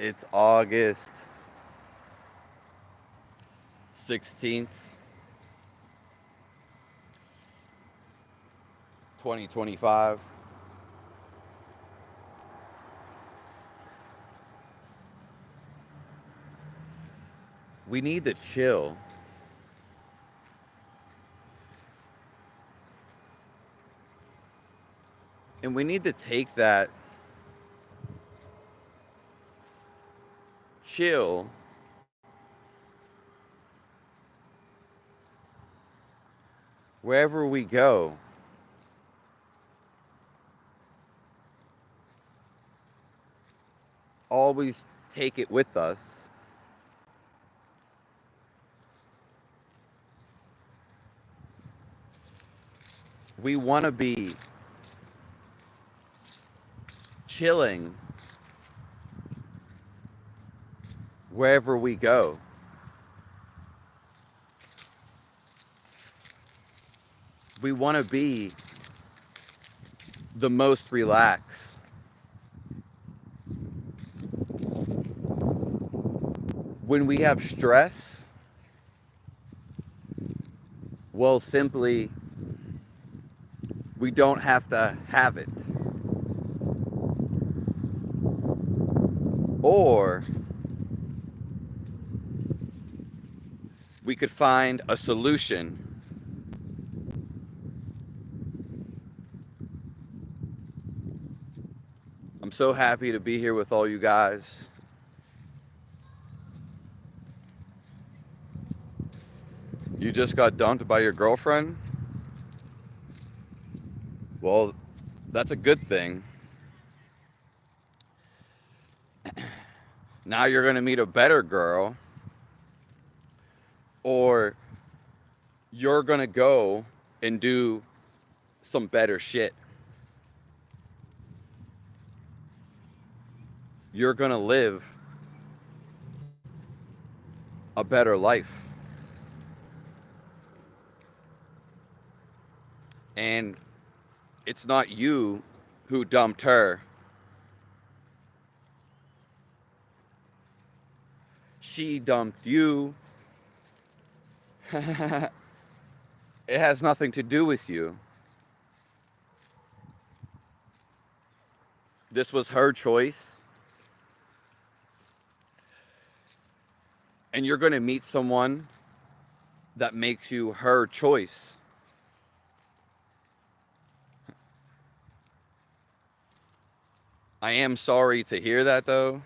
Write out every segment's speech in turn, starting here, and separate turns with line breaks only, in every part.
It's August 16th, 2025. We need to chill. And we need to take that chill wherever we go. Always take it with us. We want to be chilling wherever we go. We want to be the most relaxed. When we have stress, well, simply, we don't have to have it. Or we could find a solution. I'm so happy to be here with all you guys. You just got dumped by your girlfriend? Well, that's a good thing. Now you're going to meet a better girl, or you're going to go and do some better shit. You're going to live a better life. And it's not you who dumped her. She dumped you. It has nothing to do with you. This was her choice. And you're going to meet someone that makes you her choice. I am sorry to hear that, though.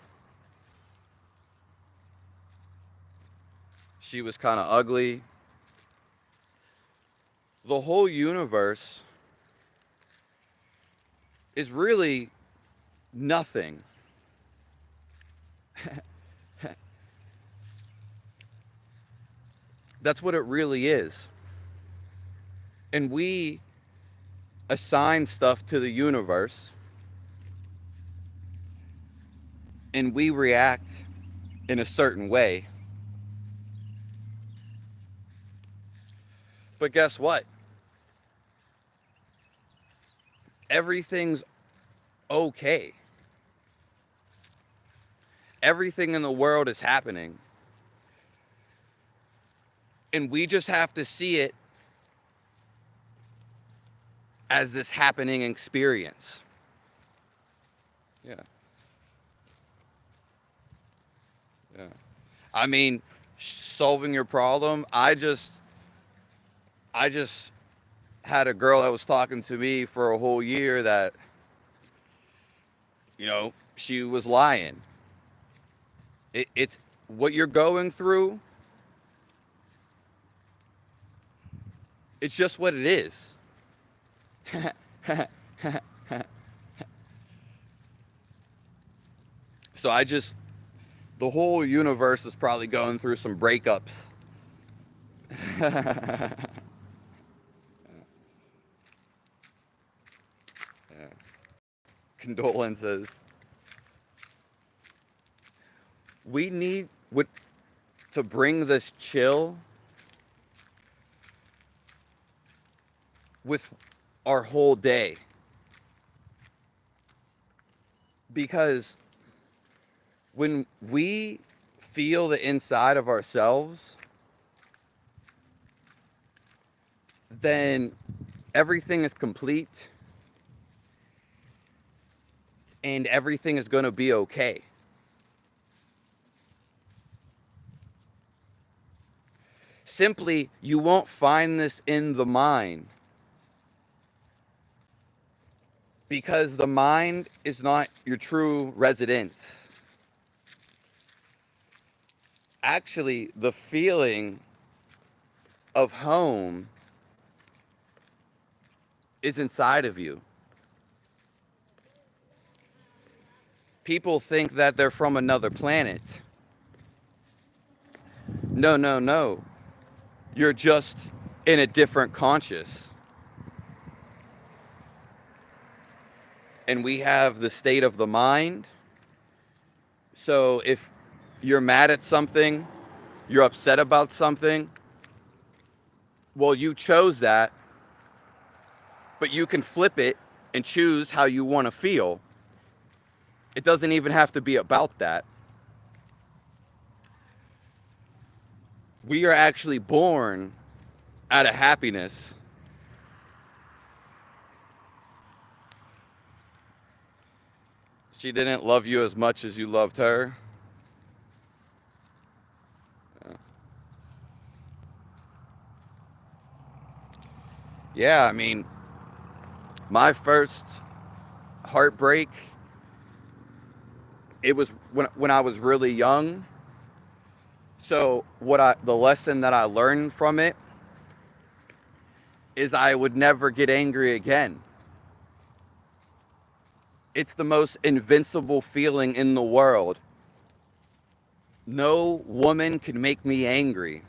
She was kind of ugly. The whole universe is really nothing. That's what it really is. And we assign stuff to the universe, and we react in a certain way. But guess what? Everything's okay. Everything in the world is happening. And we just have to see it as this happening experience. Yeah. Yeah. I mean, solving your problem, I just had a girl that was talking to me for a whole year that, she was lying. It's what you're going through. It's just what it is. So the whole universe is probably going through some breakups. Yeah. Condolences. We need to bring this chill with our whole day. Because When we feel the inside of ourselves, then everything is complete and everything is going to be okay. Simply, you won't find this in the mind because the mind is not your true residence. Actually, the feeling of home is inside of you. People think that they're from another planet. No, no, no. You're just in a different conscious. And we have the state of the mind. So if you're mad at something, you're upset about something, well, you chose that, but you can flip it and choose how you want to feel. It doesn't even have to be about that. We are actually born out of happiness. She didn't love you as much as you loved her. Yeah, I mean, my first heartbreak, it was when I was really young. So the lesson that I learned from it is I would never get angry again. It's the most invincible feeling in the world. No woman can make me angry.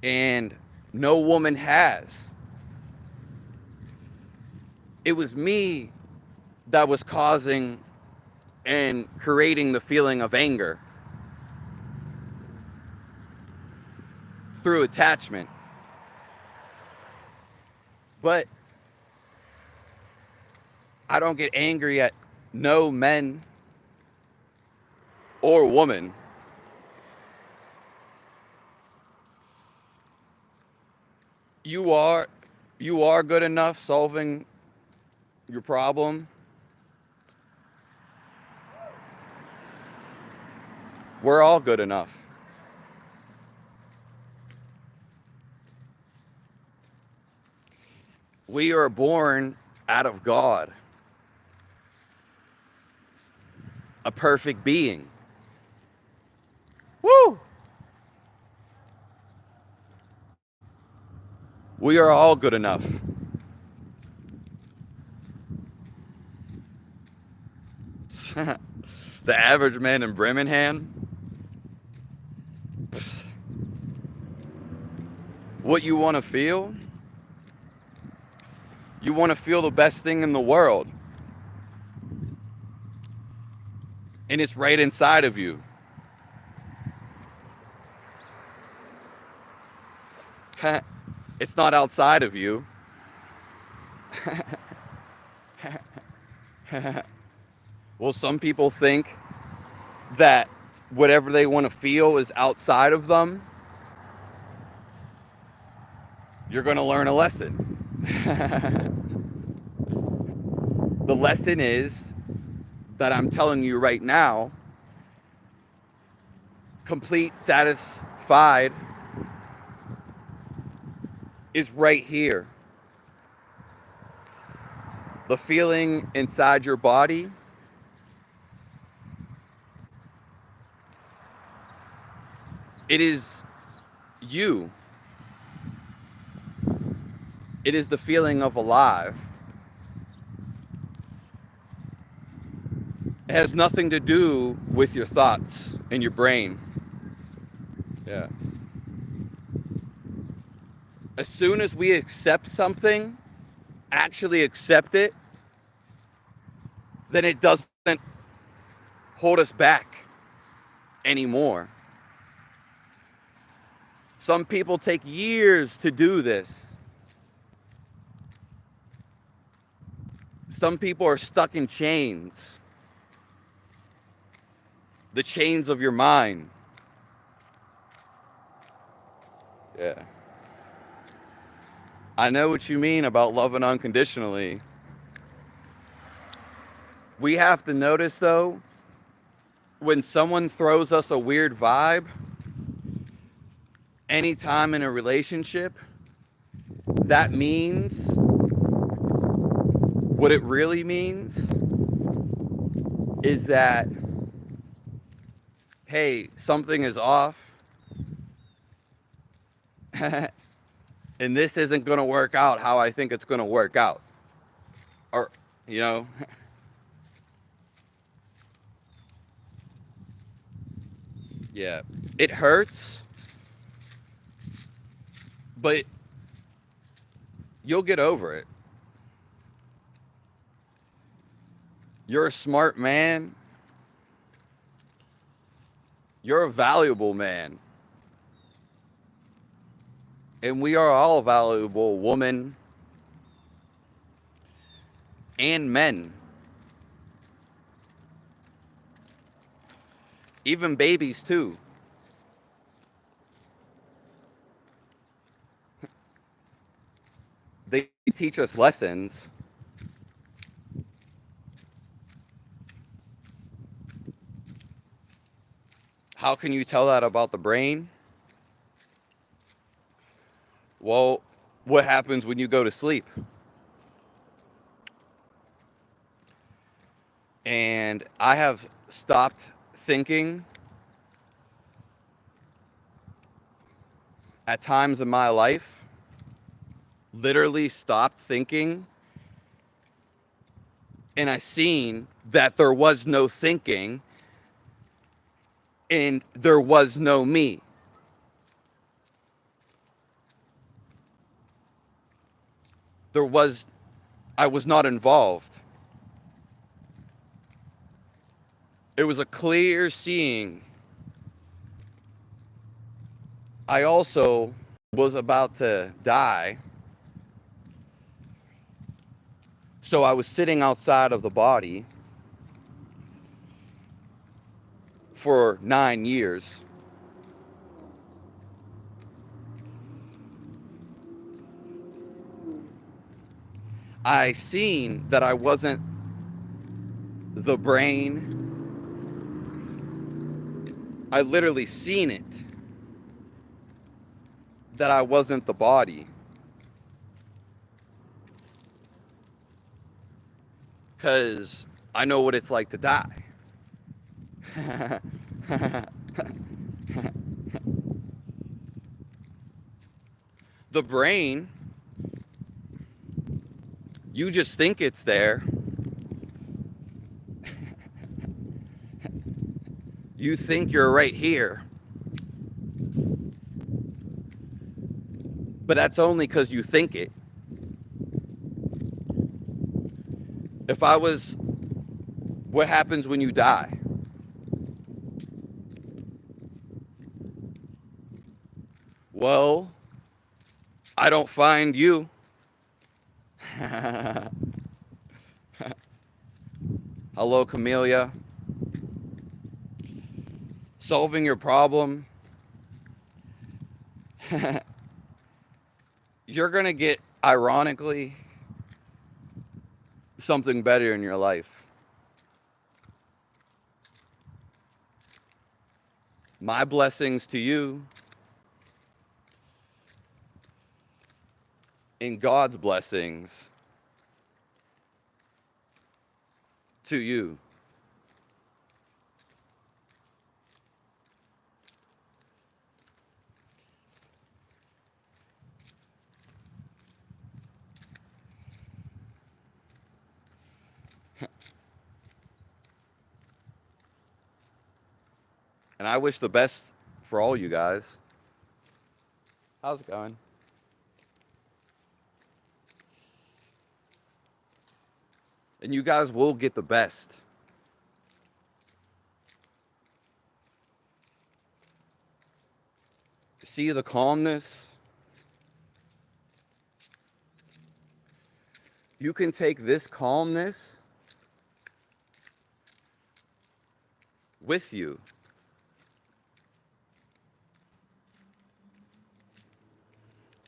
And no woman has. It was me that was causing and creating the feeling of anger through attachment. But I don't get angry at no men or woman. You are good enough solving your problem. We're all good enough. We are born out of God, a perfect being. Woo! We are all good enough. The average man in Birmingham. What you want to feel? You want to feel the best thing in the world. And it's right inside of you. It's not outside of you. Well, some people think that whatever they want to feel is outside of them. You're going to learn a lesson. The lesson is that I'm telling you right now, complete satisfied is right here. The feeling inside your body it is you. It is the feeling of alive. It has nothing to do with your thoughts and your brain. Yeah. As soon as we accept something, actually accept it, then it doesn't hold us back anymore. Some people take years to do this. Some people are stuck in chains. The chains of your mind. Yeah. I know what you mean about loving unconditionally. We have to notice, though, when someone throws us a weird vibe, anytime in a relationship, that means what it really means is that, hey, something is off and this isn't going to work out how I think it's going to work out. Or, you know, yeah, it hurts, but you'll get over it. You're a smart man. You're a valuable man. And we are all valuable, women and men. Even babies, too. They teach us lessons. How can you tell that about the brain? Well, what happens when you go to sleep? And I have stopped thinking at times in my life, literally stopped thinking, and I seen that there was no thinking and there was no me. I was not involved. It was a clear seeing. I also was about to die. So I was sitting outside of the body for 9 years. I seen that I wasn't the brain. I literally seen it. That I wasn't the body. Because I know what it's like to die. The brain, you just think it's there. You think you're right here. But that's only because you think it. If I was, what happens when you die? Well, I don't find you. Hello, Camellia. Solving your problem. You're going to get, ironically, something better in your life. My blessings to you. And God's blessings to you. And I wish the best for all you guys. How's it going? And you guys will get the best. See the calmness? You can take this calmness with you.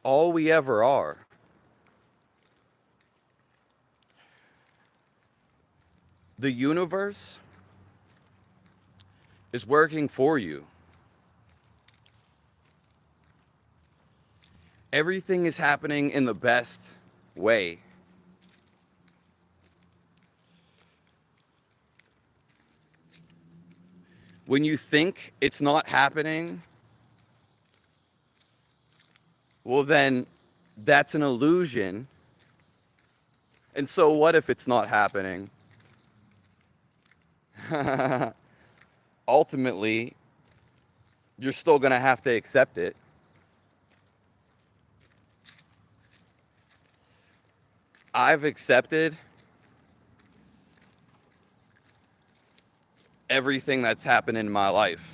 All we ever are. The universe is working for you. Everything is happening in the best way. When you think it's not happening, well, then that's an illusion. And so, what if it's not happening? Ultimately, you're still going to have to accept it. I've accepted everything that's happened in my life.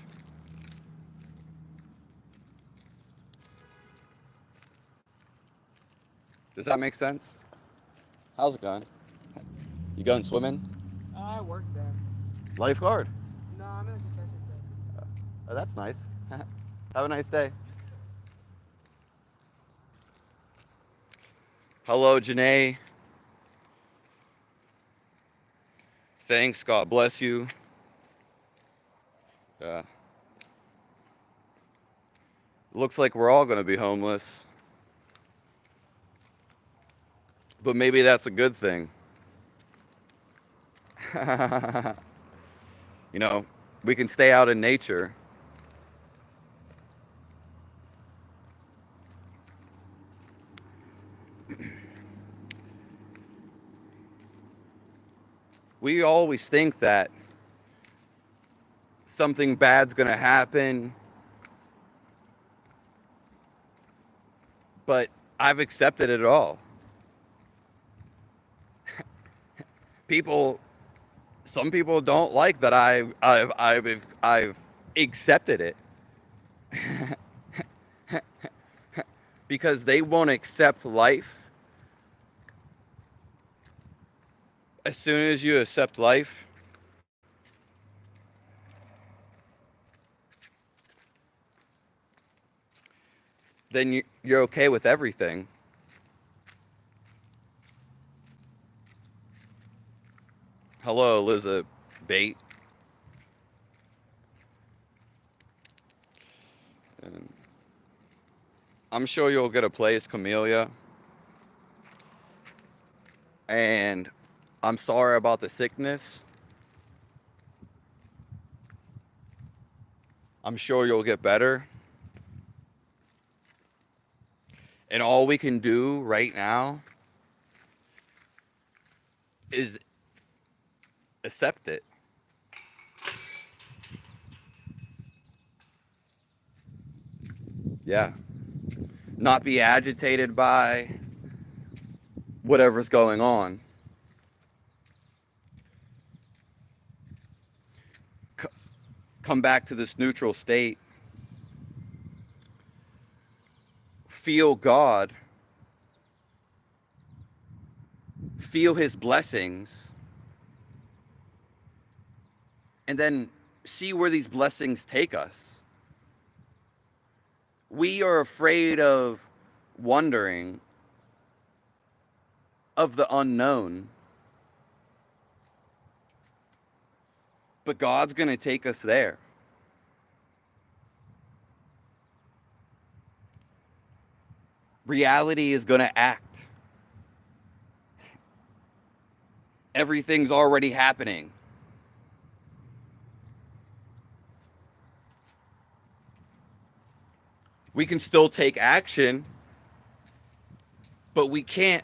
Does that make sense? How's it going? You going swimming?
I work there.
Lifeguard?
No, I'm in a concession stand.
Oh, that's nice. Have a nice day. Hello, Janae. Thanks. God bless you. Looks like we're all going to be homeless. But maybe that's a good thing. You know, we can stay out in nature. We always think that something bad's going to happen, but I've accepted it all. Some people don't like that I've accepted it. Because they won't accept life. As soon as you accept life, then you're okay with everything. Hello, Elizabeth Bate. And I'm sure you'll get a place, Camellia. And I'm sorry about the sickness. I'm sure you'll get better. And all we can do right now is accept it. Yeah. Not be agitated by whatever's going on. Come back to this neutral state. Feel God. Feel His blessings. And then see where these blessings take us. We are afraid of wondering, of the unknown. But God's going to take us there. Reality is going to act. Everything's already happening. We can still take action, but we can't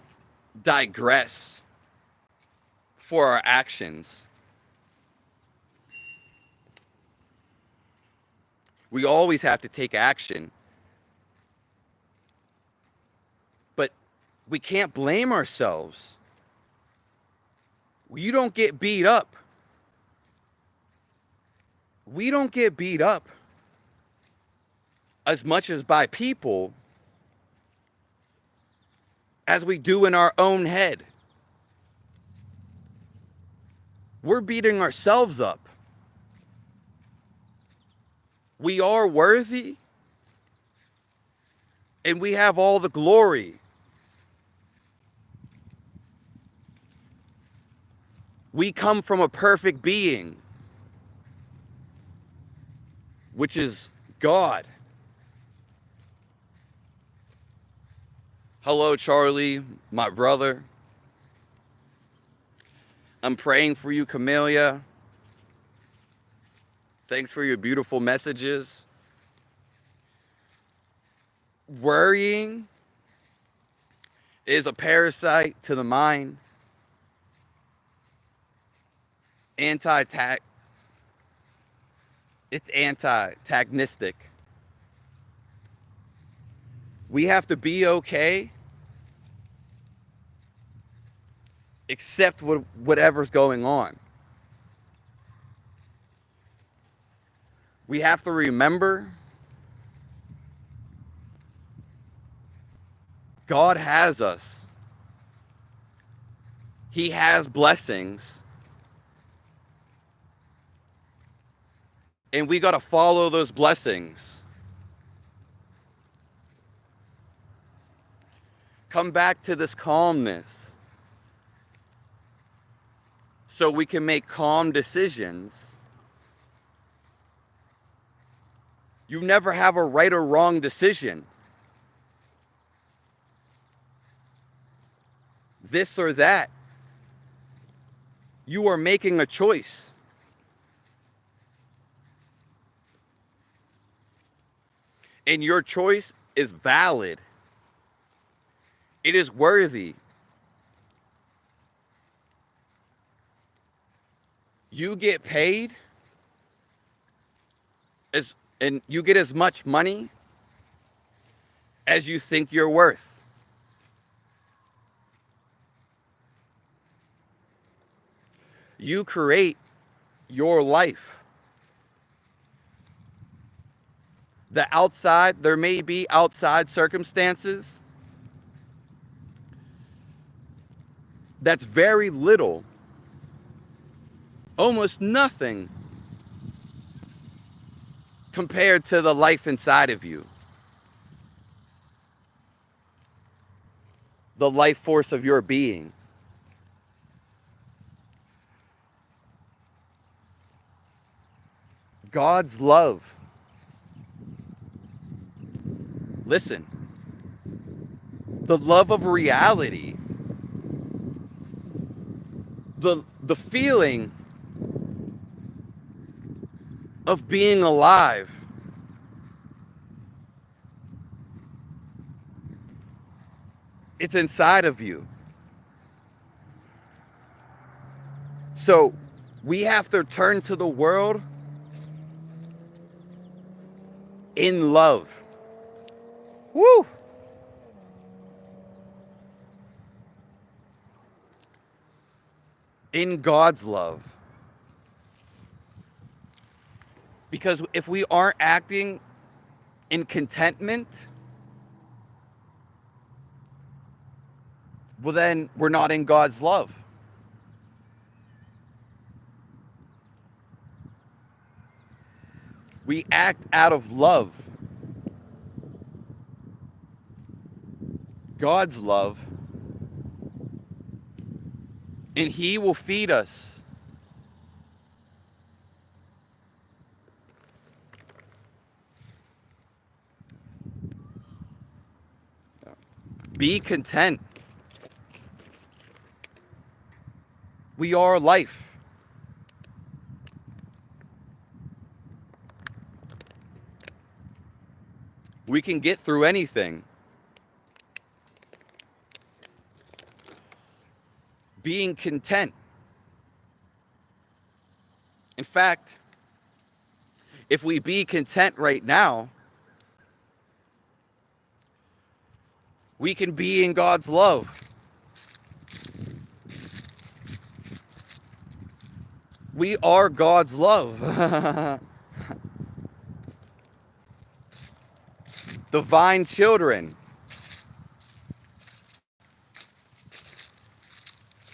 digress for our actions. We always have to take action. But we can't blame ourselves. You don't get beat up. We don't get beat up as much as by people as we do in our own head. We're beating ourselves up. We are worthy, and we have all the glory. We come from a perfect being, which is God. Hello, Charlie, my brother. I'm praying for you, Camellia. Thanks for your beautiful messages. Worrying is a parasite to the mind. It's antagonistic. We have to be okay, accept whatever's going on. We have to remember God has us. He has blessings. And we got to follow those blessings. Come back to this calmness so we can make calm decisions. You never have a right or wrong decision. This or that. You are making a choice. And your choice is valid. It is worthy. You get paid and you get as much money as you think you're worth. You create your life. There may be outside circumstances. That's very little, almost nothing, compared to the life inside of you. The life force of your being. God's love. Listen, the love of reality, the feeling of being alive, it's inside of you. So we have to turn to the world in love. Woo! In God's love. Because if we aren't acting in contentment, well, then we're not in God's love. We act out of love. God's love. And He will feed us. Be content. We are life. We can get through anything. Being content. In fact, if we be content right now, we can be in God's love. We are God's love. Divine children.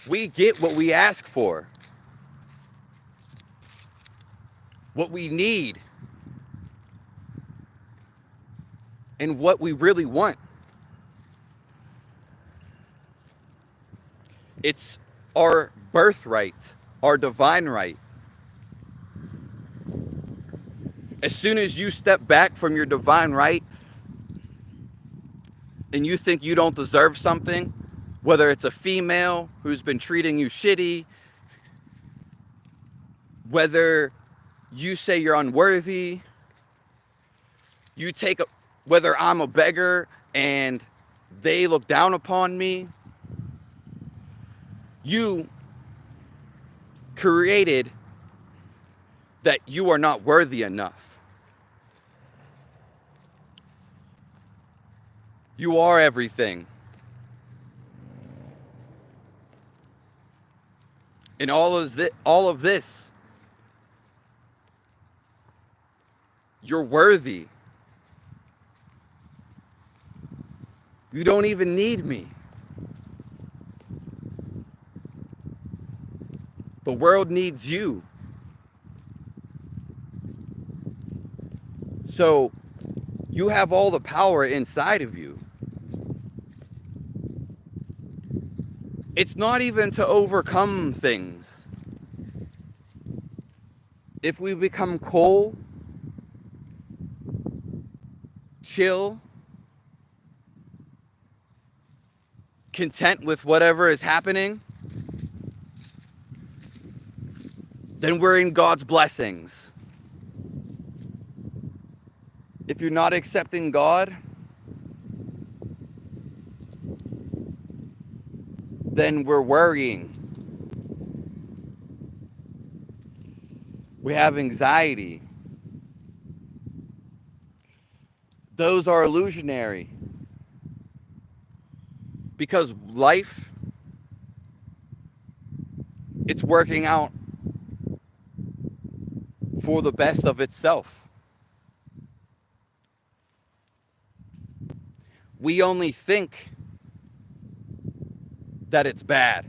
We get what we ask for. What we need. and what we really want. It's our birthright, our divine right. As soon as you step back from your divine right and you think you don't deserve something, whether it's a female who's been treating you shitty, whether you say you're unworthy, you take a, whether I'm a beggar and they look down upon me, you created that you are not worthy enough. You are everything. And all of this, you're worthy. You don't even need me. The world needs you. So you have all the power inside of you. It's not even to overcome things. If we become cold, chill, content with whatever is happening, then we're in God's blessings. If you're not accepting God, then we're worrying. We have anxiety. Those are illusionary. Because life, it's working out for the best of itself. We only think that it's bad.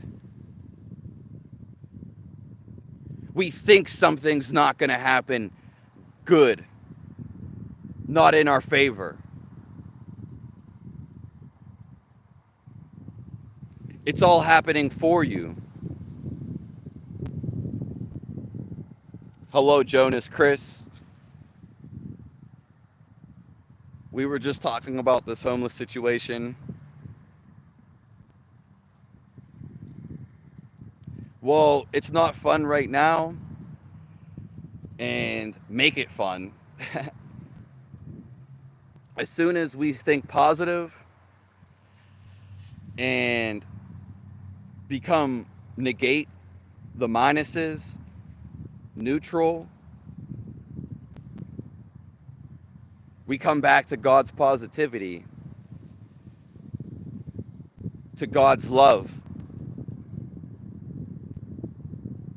We think something's not going to happen good, not in our favor. It's all happening for you. Hello, Jonas, Chris. We were just talking about this homeless situation. Well, it's not fun right now, and make it fun. As soon as we think positive and negate the minuses, neutral, we come back to God's positivity, to God's love.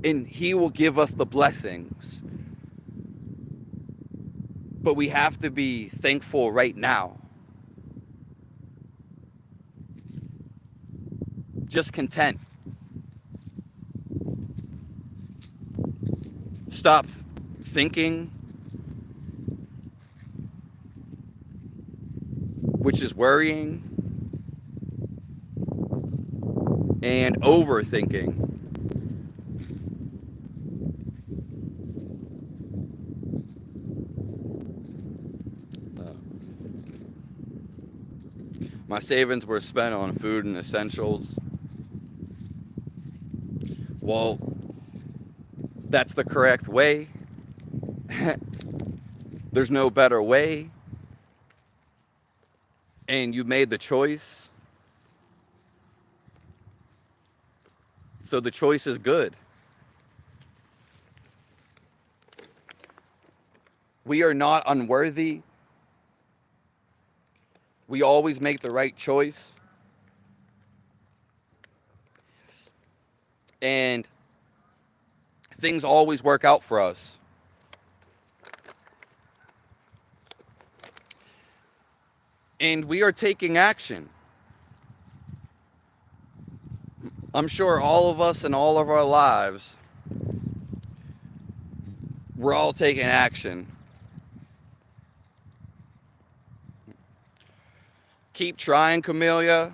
And He will give us the blessings. But we have to be thankful right now. Just content. Stop thinking, which is worrying, and overthinking. My savings were spent on food and essentials. Well, that's the correct way. There's no better way. And you made the choice. So the choice is good. We are not unworthy. We always make the right choice. And things always work out for us. And we are taking action. I'm sure all of us in all of our lives, we're all taking action. Keep trying, Camellia.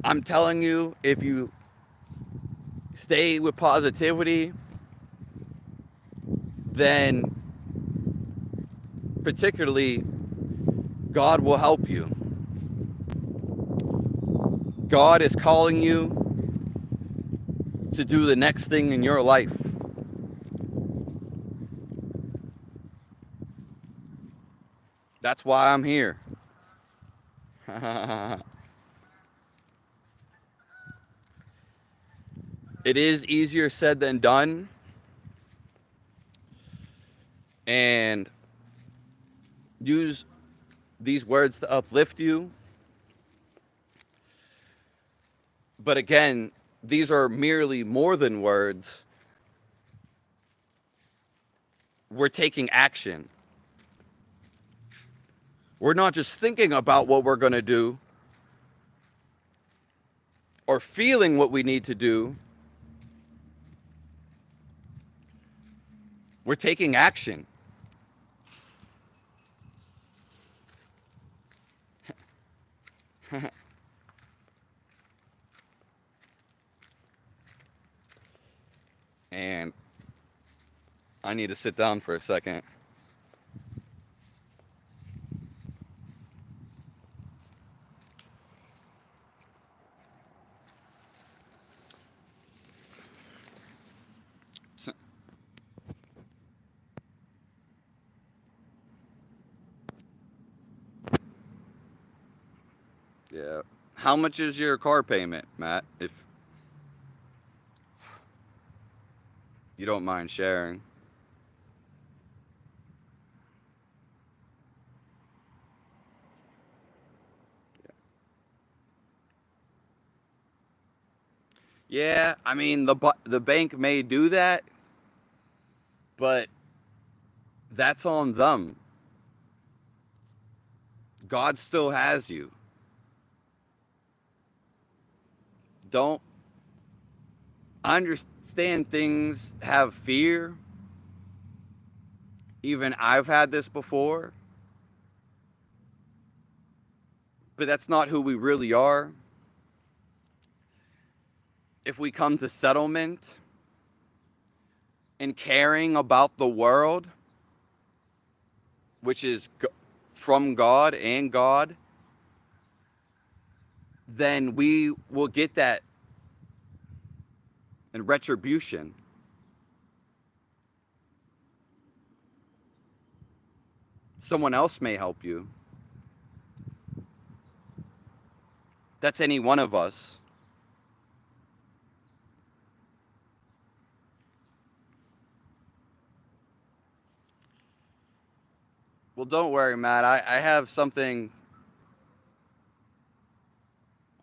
I'm telling you, if you stay with positivity, then particularly God will help you. God is calling you to do the next thing in your life. That's why I'm here. It is easier said than done. And use these words to uplift you. But again, these are merely more than words. We're taking action. We're not just thinking about what we're going to do or feeling what we need to do. We're taking action. And I need to sit down for a second. Yeah. How much is your car payment, Matt? If you don't mind sharing. Yeah, I mean the bank may do that, but that's on them. God still has you. Don't I understand things have fear. Even I've had this before. But that's not who we really are. If we come to settlement and caring about the world, which is from God and God, then we will get that in retribution. Someone else may help you. That's any one of us. Well, don't worry, Matt. I have something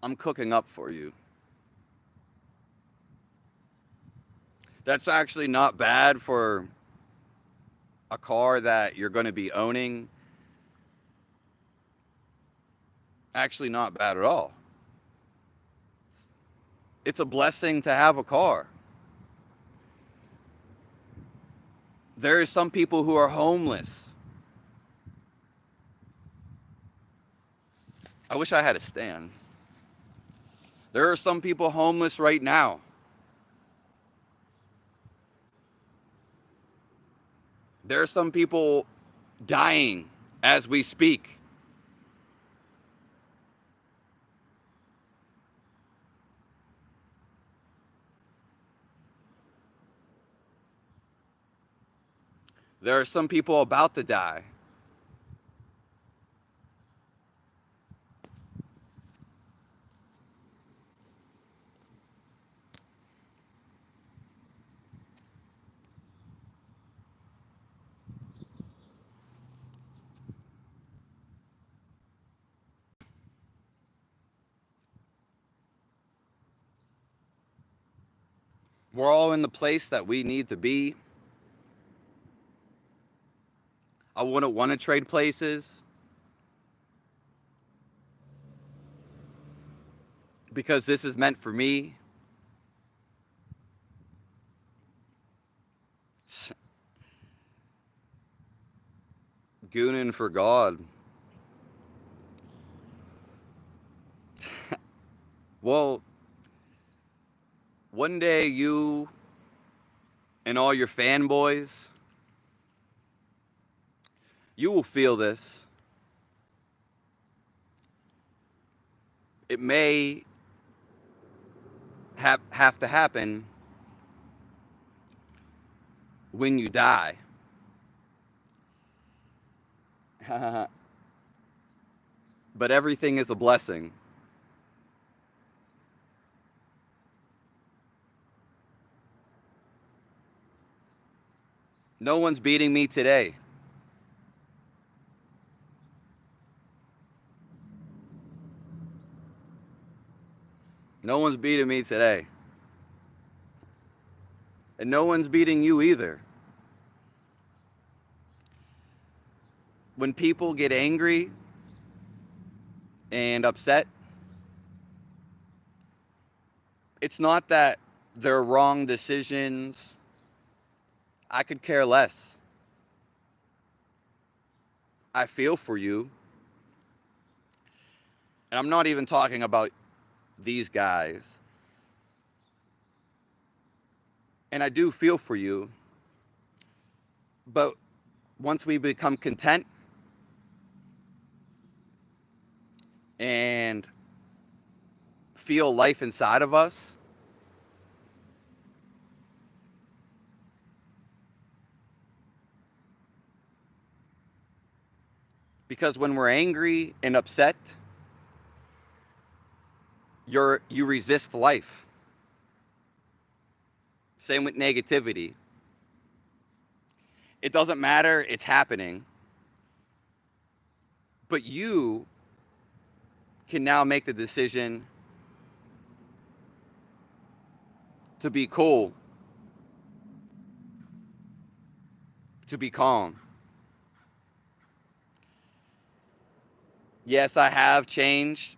I'm cooking up for you. That's actually not bad for a car that you're going to be owning. Actually, not bad at all. It's a blessing to have a car. There are some people who are homeless. I wish I had a stand. There are some people homeless right now. There are some people dying as we speak. There are some people about to die. We're all in the place that we need to be. I wouldn't want to trade places because this is meant for me. Gooning for God. Well, one day you and all your fanboys, you will feel this. It may have to happen when you die. But everything is a blessing. No one's beating me today. No one's beating me today. And no one's beating you either. When people get angry and upset, it's not that they're wrong decisions. I could care less. I feel for you. And I'm not even talking about these guys. And I do feel for you. But once we become content and feel life inside of us, because when we're angry and upset, you resist life. Same with negativity. It doesn't matter, it's happening. But you can now make the decision to be cool, to be calm. Yes, I have changed.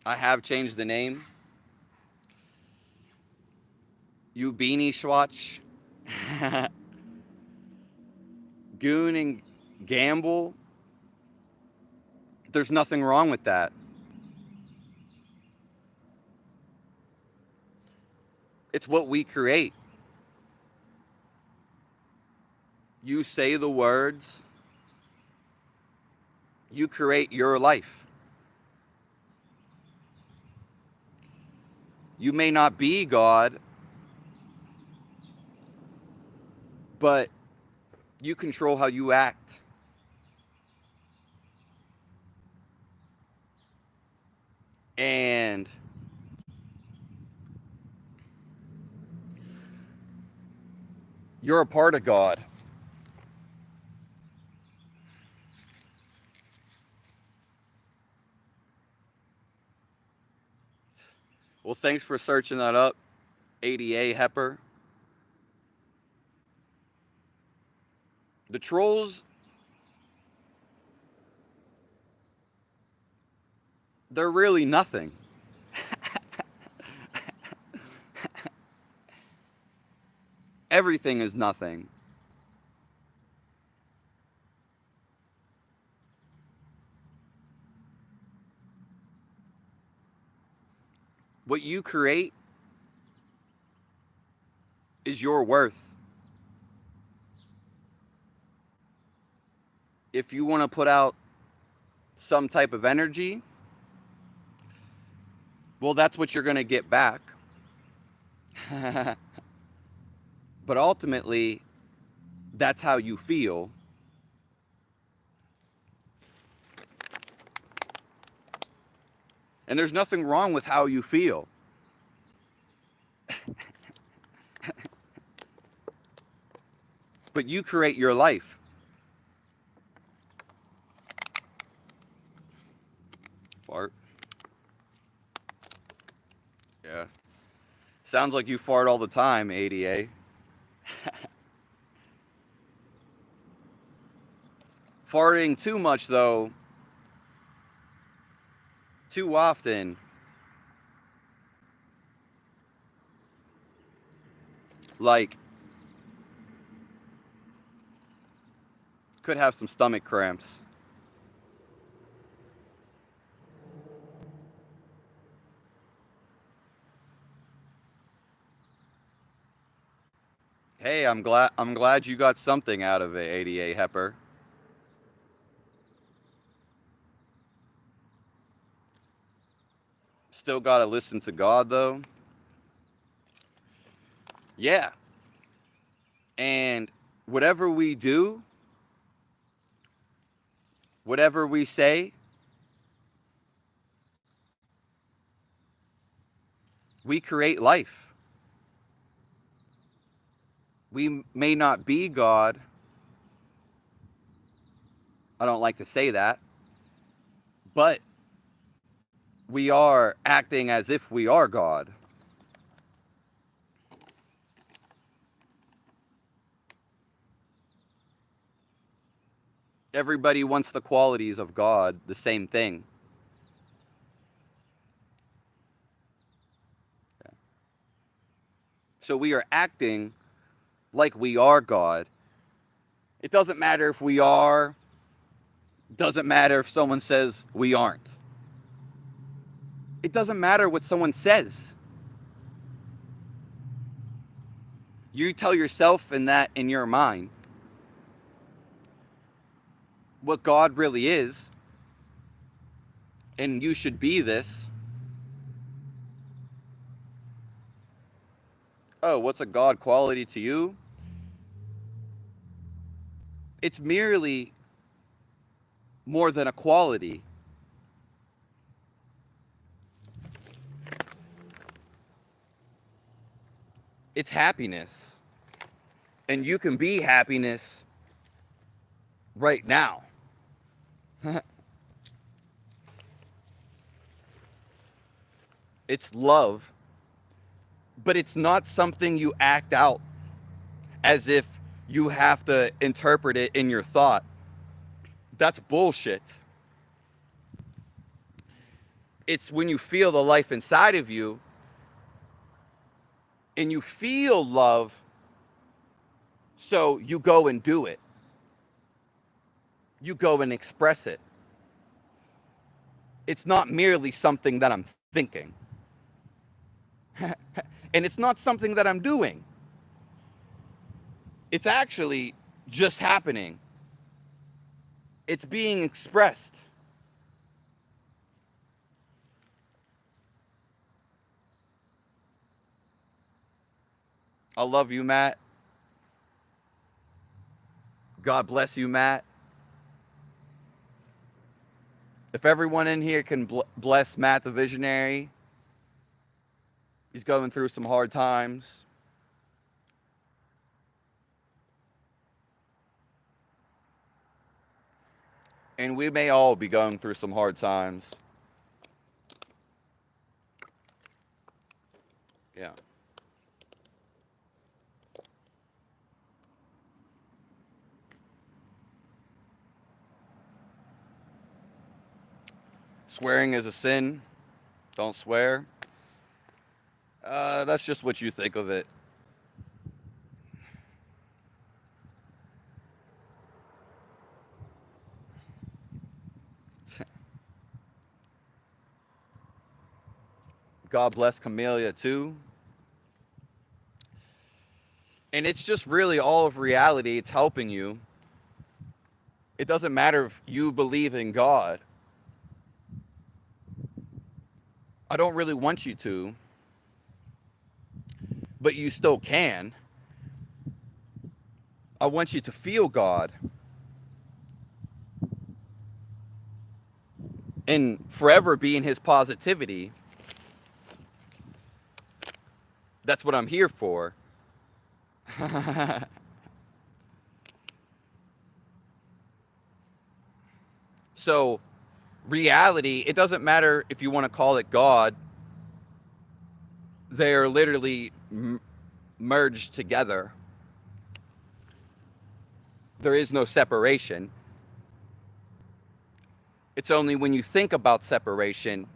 I have changed the name. You beanie Schwatch. Goon and Gamble. There's nothing wrong with that. It's what we create. You say the words, you create your life. You may not be God, but you control how you act. And you're a part of God. Well, thanks for searching that up, ADA Hepper. The trolls, they're really nothing. Everything is nothing. What you create is your worth. If you want to put out some type of energy, well, that's what you're going to get back. But ultimately, that's how you feel. And there's nothing wrong with how you feel. But you create your life. Fart. Yeah. Sounds like you fart all the time, ADA. Farting too much, though, too often, like, could have some stomach cramps. I'm glad you got something out of it, ADA Hepper. Still got to listen to God though. Yeah. And whatever we do, whatever we say, we create life. We may not be God. I don't like to say that. But we are acting as if we are God. Everybody wants the qualities of God, the same thing. So we are acting like we are God. It doesn't matter if we are, doesn't matter if someone says we aren't. It doesn't matter what someone says. You tell yourself in your mind what God really is, and you should be this. Oh, what's a God quality to you? It's merely more than a quality. It's happiness. And you can be happiness right now. It's love, but it's not something you act out as if you have to interpret it in your thought. That's bullshit. It's when you feel the life inside of you and you feel love, so you go and do it. You go and express it. It's not merely something that I'm thinking. And it's not something that I'm doing. It's actually just happening. It's being expressed. I love you, Matt. God bless you, Matt. If everyone in here can bless Matt the Visionary, he's going through some hard times. And we may all be going through some hard times. Yeah. Swearing is a sin. Don't swear. That's just what you think of it. God bless Camellia too. And it's just really all of reality. It's helping you. It doesn't matter if you believe in God. I don't really want you to, but you still can. I want you to feel God. And forever be in his positivity. That's what I'm here for. So, reality, it doesn't matter if you want to call it God, they're literally merged together. There is no separation. It's only when you think about separation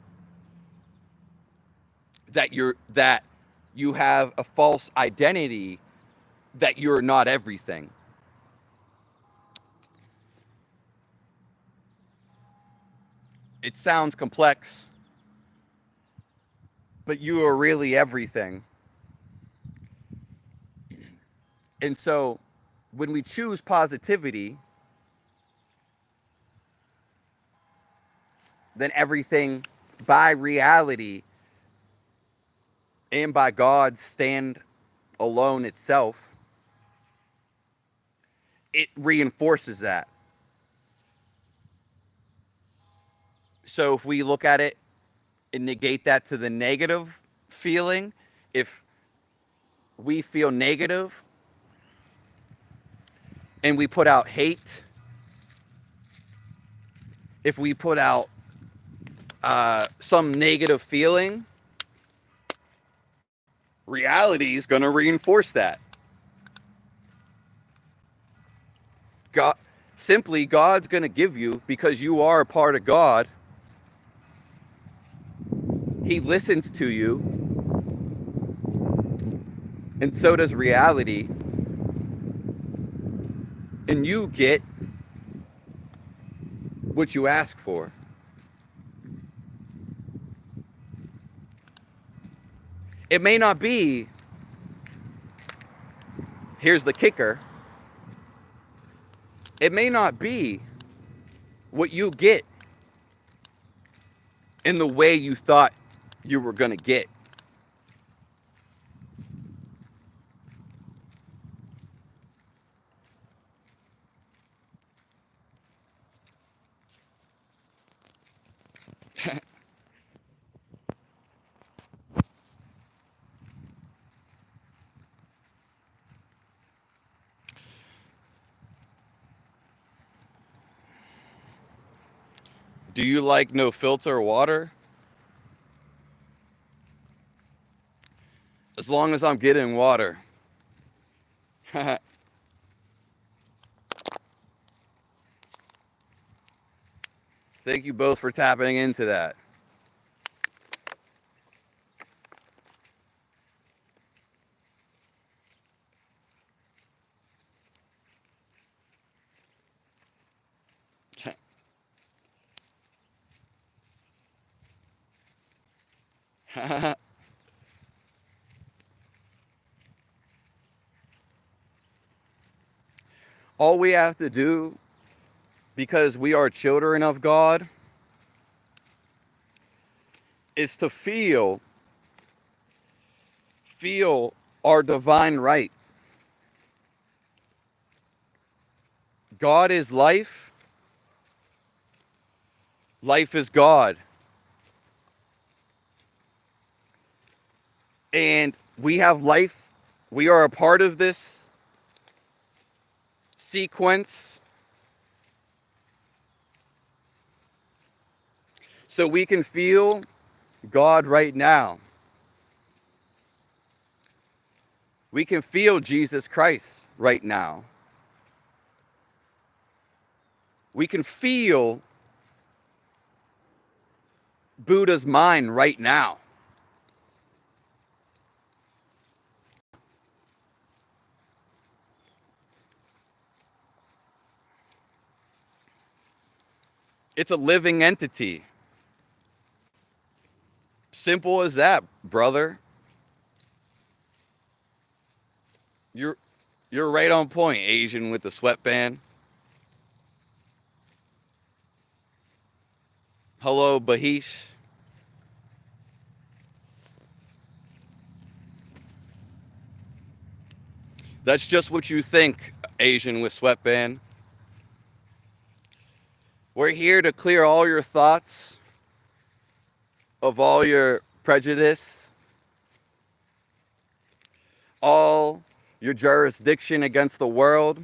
that you have a false identity that you're not everything. It sounds complex, but you are really everything. And so when we choose positivity, then everything by reality and by God stand alone itself, it reinforces that. So if we look at it and negate that to the negative feeling, if we feel negative and we put out hate, if we put out some negative feeling, reality is going to reinforce that. God, simply, God's going to give you, because you are a part of God, He listens to you, and so does reality, and you get what you ask for. It may not be, here's the kicker, it may not be what you get in the way you thought you were going to get. Do you like no filter water? As long as I'm getting water. Thank you both for tapping into that. All we have to do, because we are children of God, is to feel our divine right. God is life. Life is God. And we have life. We are a part of this sequence. So we can feel God right now. We can feel Jesus Christ right now. We can feel Buddha's mind right now. It's a living entity. Simple as that, brother. You're you're right on point, Asian with the sweatband. Hello, Bahish. That's just what you think, Asian with sweatband. We're here to clear all your thoughts of all your prejudice, all your jurisdiction against the world,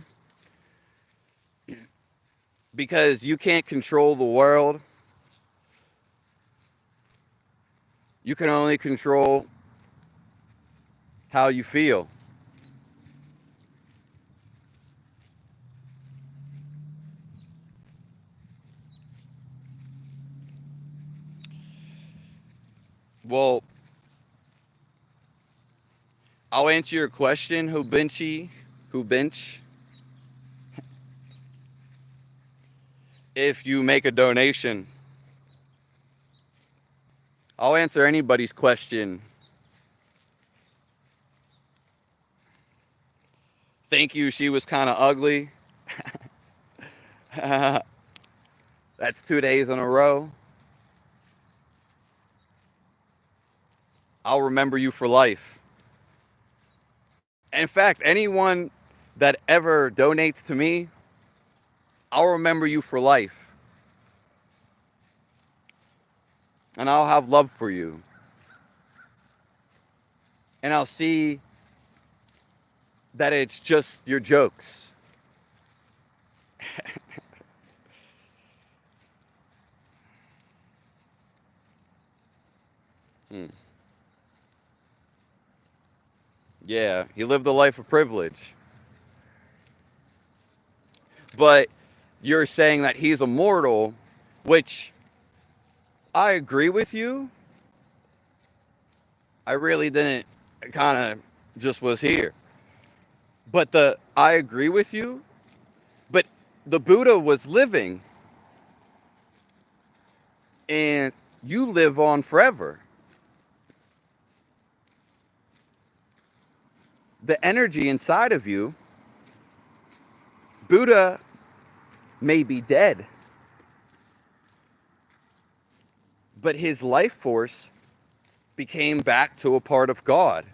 because you can't control the world. You can only control how you feel. Well, I'll answer your question, Hubinch, if you make a donation. I'll answer anybody's question Thank you, she was kind of ugly. That's 2 days in a row. I'll remember you for life. In fact, anyone that ever donates to me, I'll remember you for life. And I'll have love for you. And I'll see that it's just your jokes. Hmm. Yeah, he lived a life of privilege. But you're saying that he's immortal, which I agree with you. I really didn't, kind of just was here. But I agree with you. But the Buddha was living, and you live on forever. The energy inside of you, Buddha may be dead, but his life force became back to a part of God.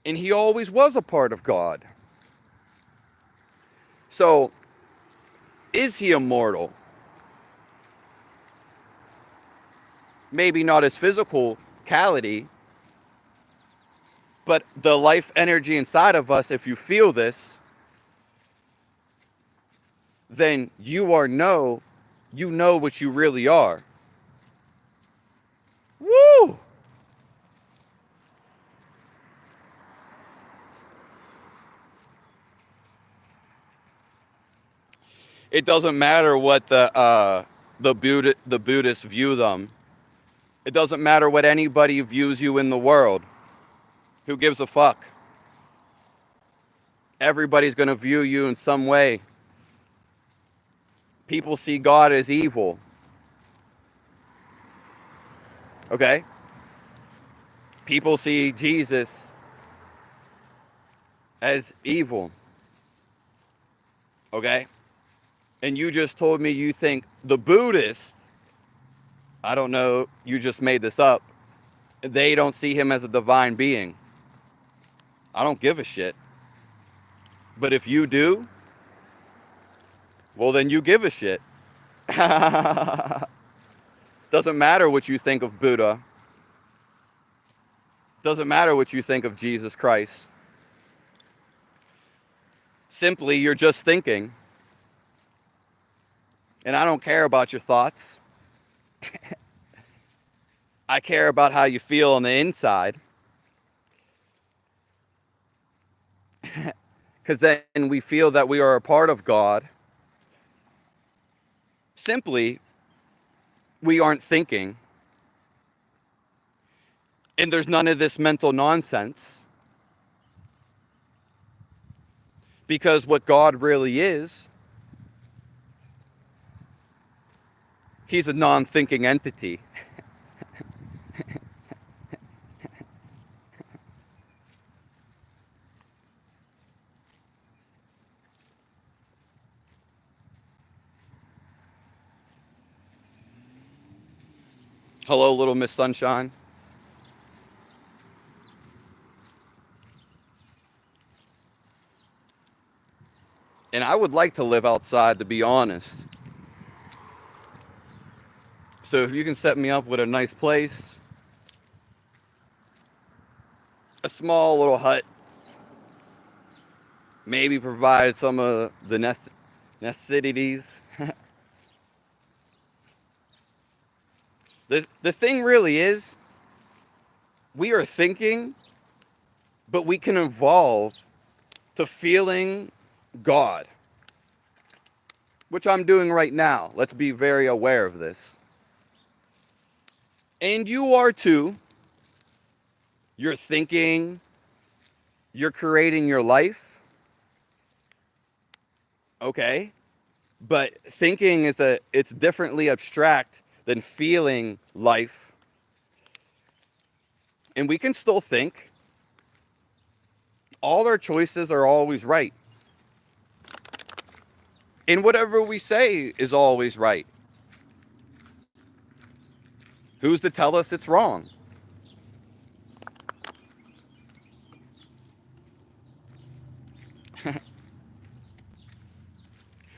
And he always was a part of God. So, is he immortal? Maybe not his physicality, but the life energy inside of us, if you feel this, then you know what you really are. Woo! It doesn't matter what the Buddhists view them. It doesn't matter what anybody views you in the world. Who gives a fuck? Everybody's going to view you in some way. People see God as evil. Okay? People see Jesus as evil. Okay? And you just told me you think the Buddhists, I don't know, you just made this up, they don't see him as a divine being. I don't give a shit. But if you do, well, then you give a shit. Doesn't matter what you think of Buddha. Doesn't matter what you think of Jesus Christ. Simply, you're just thinking. And I don't care about your thoughts. I care about how you feel on the inside. Because then we feel that we are a part of God. Simply, we aren't thinking. And there's none of this mental nonsense. Because what God really is, he's a non-thinking entity. Hello, little Miss Sunshine. And I would like to live outside, to be honest. So if you can set me up with a nice place, a small little hut, maybe provide some of the necessities. The thing really is, we are thinking, but we can evolve to feeling God, which I'm doing right now. Let's be very aware of this. And you are too. You're thinking, you're creating your life. Okay? But thinking it's differently abstract than feeling life. And we can still think. all our choices are always right. And whatever we say is always right. Who's to tell us it's wrong?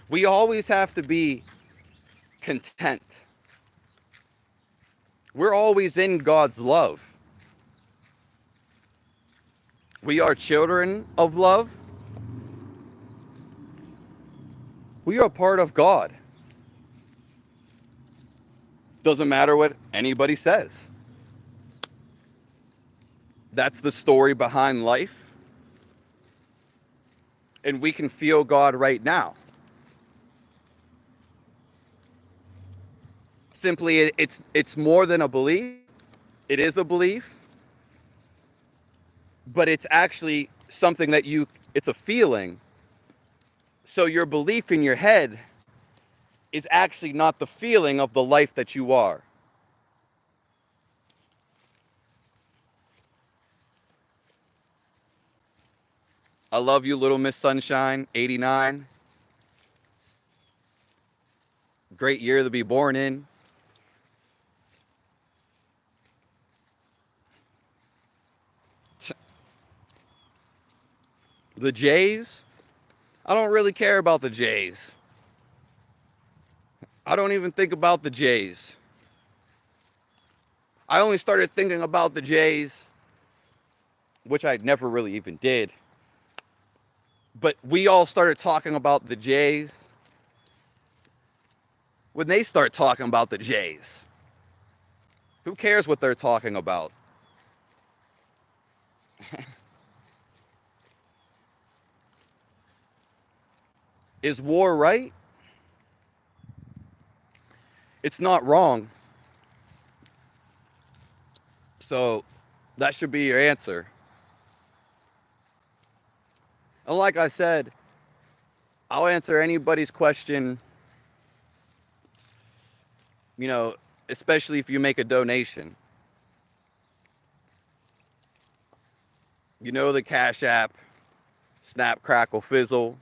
We always have to be content. We're always in God's love. We are children of love. We are part of God. Doesn't matter what anybody says. That's the story behind life. And we can feel God right now. Simply, it's more than a belief. It is a belief, but it's actually something that it's a feeling. So your belief in your head is actually not the feeling of the life that you are. I love you, Little Miss Sunshine, 89. Great year to be born in. The Jays? I don't really care about the Jays. I don't even think about the Jays. I only started thinking about the Jays, which I never really even did. But we all started talking about the Jays when they start talking about the Jays. Who cares what they're talking about? Is war right? It's not wrong. So that should be your answer. And like I said, I'll answer anybody's question, especially if you make a donation. You know the Cash App, Snap, Crackle, Fizzle,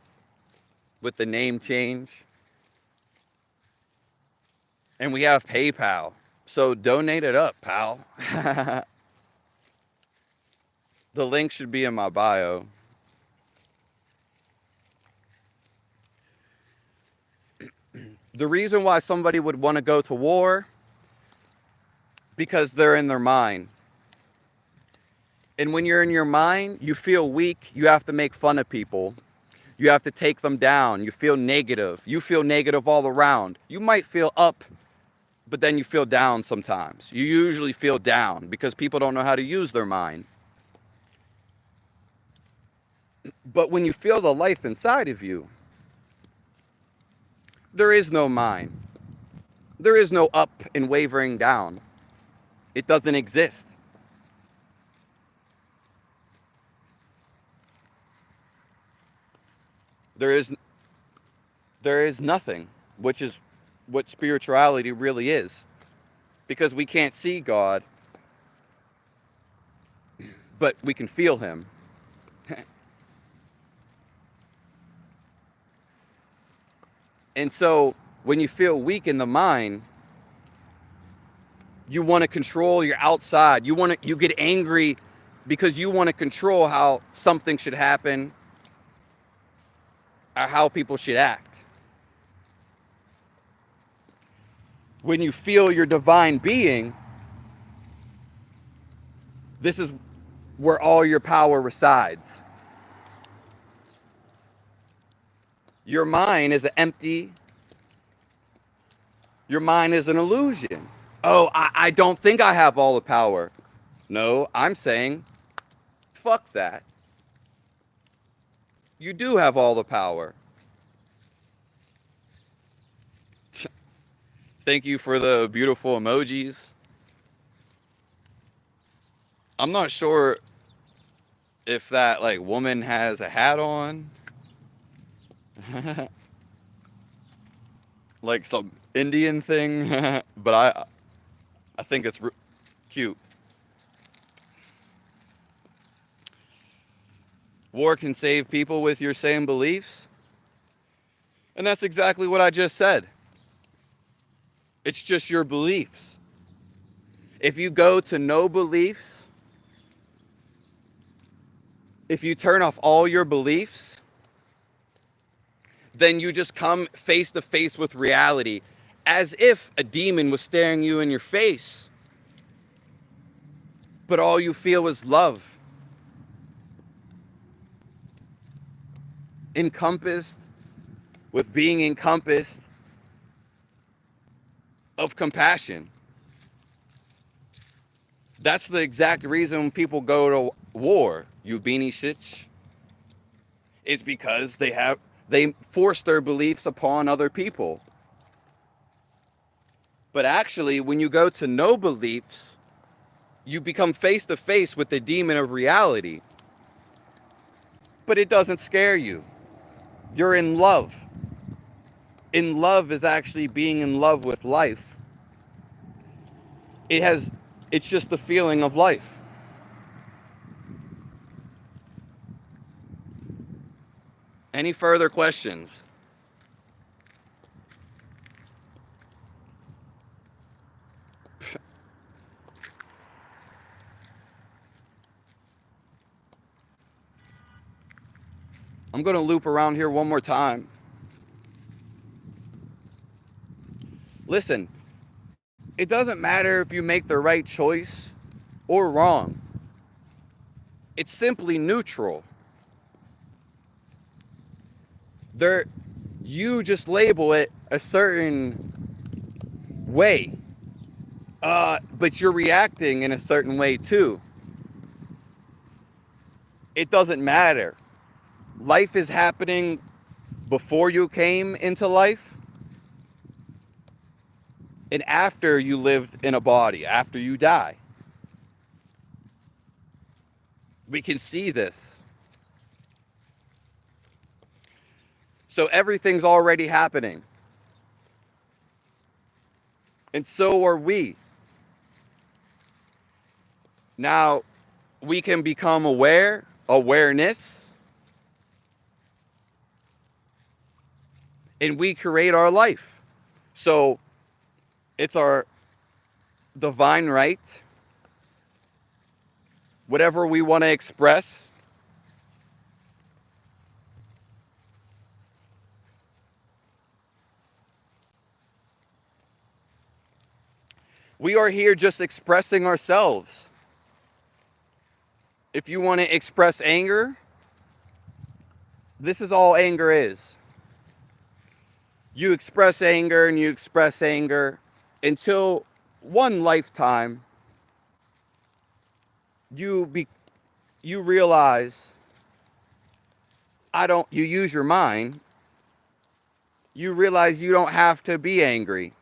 with the name change. And we have PayPal. So donate it up, pal. The link should be in my bio. The reason why somebody would want to go to war, because they're in their mind. And when you're in your mind, you feel weak. You have to make fun of people. You have to take them down. You feel negative. You feel negative all around. You might feel up, but then you feel down sometimes. You usually feel down because people don't know how to use their mind. But when you feel the life inside of you, there is no mind. There is no up and wavering down. It doesn't exist. There is nothing, which is what spirituality really is. Because we can't see God, but we can feel him. And so when you feel weak in the mind, you want to control your outside. You get angry because you want to control how something should happen or how people should act. When you feel your divine being, this is where all your power resides. Your mind is empty. Your mind is an illusion. Oh, I don't think I have all the power. No, I'm saying, fuck that. You do have all the power. Thank you for the beautiful emojis. I'm not sure if that woman has a hat on. Like some Indian thing, but I think it's cute. War can save people with your same beliefs. And that's exactly what I just said. It's just your beliefs. If you go to no beliefs, if you turn off all your beliefs, then you just come face to face with reality as if a demon was staring you in your face. But all you feel is love. Encompassed with being encompassed of compassion. That's the exact reason people go to war, Ubinishich. It's because they force their beliefs upon other people. But actually, when you go to no beliefs, you become face to face with the demon of reality. But it doesn't scare you. You're in love. In love is actually being in love with life. It's just the feeling of life. Any further questions? I'm going to loop around here one more time. Listen, it doesn't matter if you make the right choice or wrong. It's simply neutral. You just label it a certain way, but you're reacting in a certain way too. It doesn't matter. Life is happening before you came into life and after you lived in a body, after you die. We can see this. So everything's already happening. And so are we. Now, we can become awareness, and we create our life. So it's our divine right. Whatever we want to express. We are here just expressing ourselves. If you want to express anger, this is all anger is. You express anger and you express anger until one lifetime you realize you use your mind. You realize you don't have to be angry.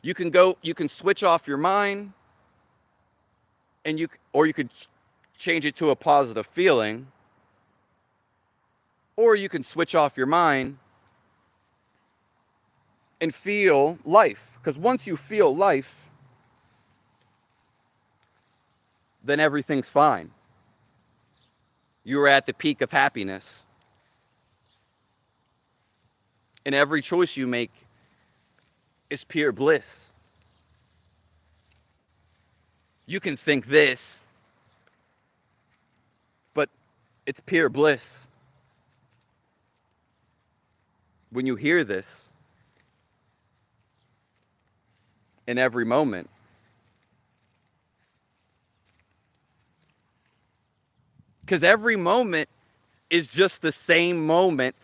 You can switch off your mind and you could change it to a positive feeling, or you can switch off your mind and feel life. Because once you feel life, then everything's fine. You are at the peak of happiness. And every choice you make is pure bliss. You can think this, but it's pure bliss. When you hear this, in every moment, because every moment is just the same moment,